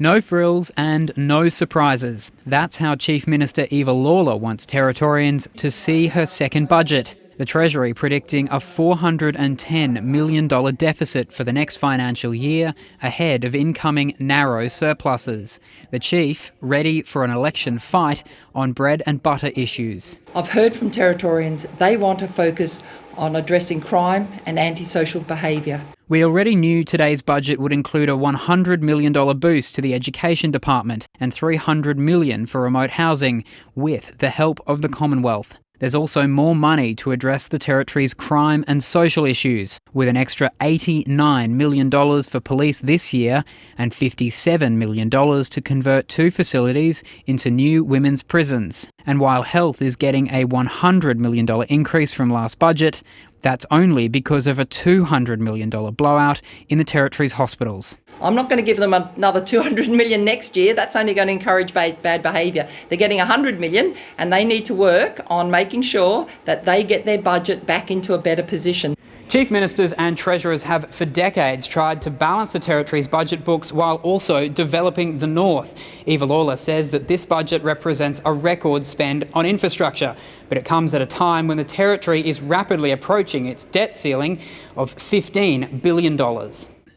No frills and no surprises. That's how Chief Minister Eva Lawler wants Territorians to see her second budget. The Treasury predicting a $410 million deficit for the next financial year, ahead of incoming narrow surpluses. The Chief ready for an election fight on bread and butter issues. I've heard from Territorians they want to focus on addressing crime and antisocial behaviour. We already knew today's budget would include a $100 million boost to the Education Department and $300 million for remote housing, with the help of the Commonwealth. There's also more money to address the Territory's crime and social issues, with an extra $89 million for police this year and $57 million to convert 2 facilities into new women's prisons. And while health is getting a $100 million increase from last budget, that's only because of a $200 million blowout in the Territory's hospitals. I'm not going to give them another $200 million next year. That's only going to encourage bad behaviour. They're getting $100 million and they need to work on making sure that they get their budget back into a better position. Chief Ministers and Treasurers have for decades tried to balance the Territory's budget books while also developing the North. Eva Lawler says that this budget represents a record spend on infrastructure, but it comes at a time when the Territory is rapidly approaching its debt ceiling of $15 billion.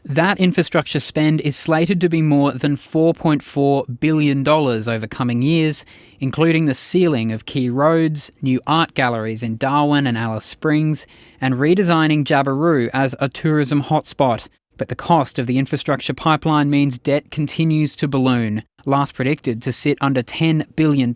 That infrastructure spend is slated to be more than $4.4 billion over coming years, including the sealing of key roads, new art galleries in Darwin and Alice Springs, and redesigning Jabiru as a tourism hotspot. But the cost of the infrastructure pipeline means debt continues to balloon. Last predicted to sit under $10 billion,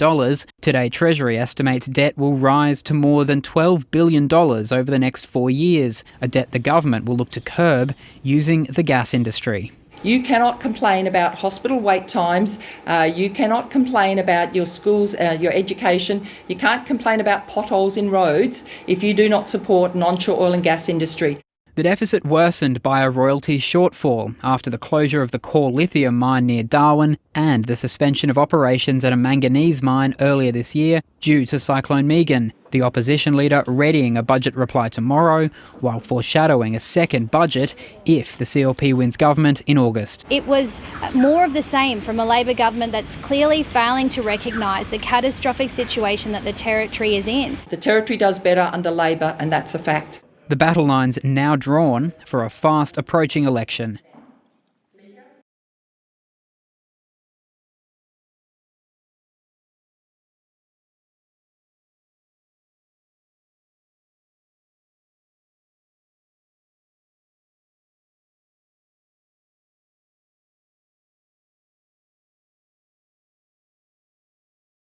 today Treasury estimates debt will rise to more than $12 billion over the next 4 years, a debt the government will look to curb using the gas industry. You cannot complain about hospital wait times, you cannot complain about your schools, your education, you can't complain about potholes in roads if you do not support an onshore oil and gas industry. The deficit worsened by a royalties shortfall after the closure of the core lithium mine near Darwin and the suspension of operations at a manganese mine earlier this year due to Cyclone Megan. The opposition leader readying a budget reply tomorrow while foreshadowing a second budget if the CLP wins government in August. It was more of the same from a Labor government that's clearly failing to recognise the catastrophic situation that the Territory is in. The Territory does better under Labor and that's a fact. The battle line's now drawn for a fast approaching election.